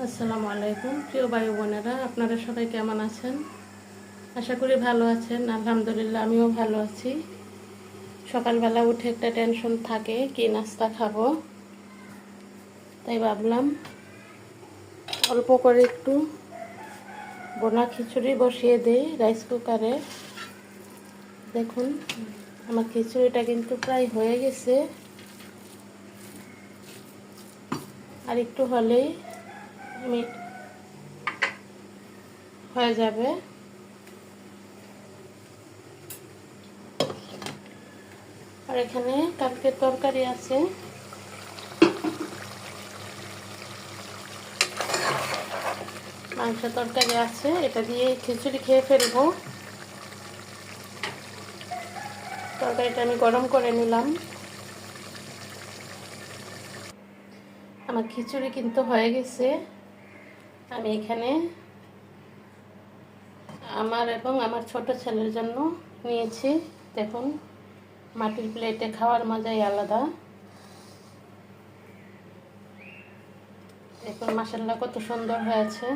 আসসালামু আলাইকুম প্রিয় ভাই বোনেরা, আপনারা সবাই কেমন আছেন? আশা করি ভালো আছেন। আলহামদুলিল্লাহ আমিও ভালো আছি। সকালবেলা উঠে একটা টেনশন থাকে, কি নাস্তা খাবো, তাই ভাবলাম অল্প করে একটু বোনা খিচুড়ি বসিয়ে দিই রাইস কুকারে। দেখুন আমার খিচুড়িটা কিন্তু প্রায় হয়ে গেছে, আর একটু হলেই আমি হয়ে যাবে। আর এখানে কালকের তরকারি আছে, মাংস তরকারি আছে, এটা দিয়ে খিচুড়ি খেয়ে ফেলবো। তরকারিটা আমি গরম করে নিলাম। আমার খিচুড়ি কিন্তু হয়ে গেছে। আমি এখানে আমার এবং আমার ছোট ছেলের জন্য নিয়েছি। দেখুন মাটির প্লেটে খাওয়ার মজাই আলাদা। দেখুন মাশাআল্লাহ কত সুন্দর হয়েছে।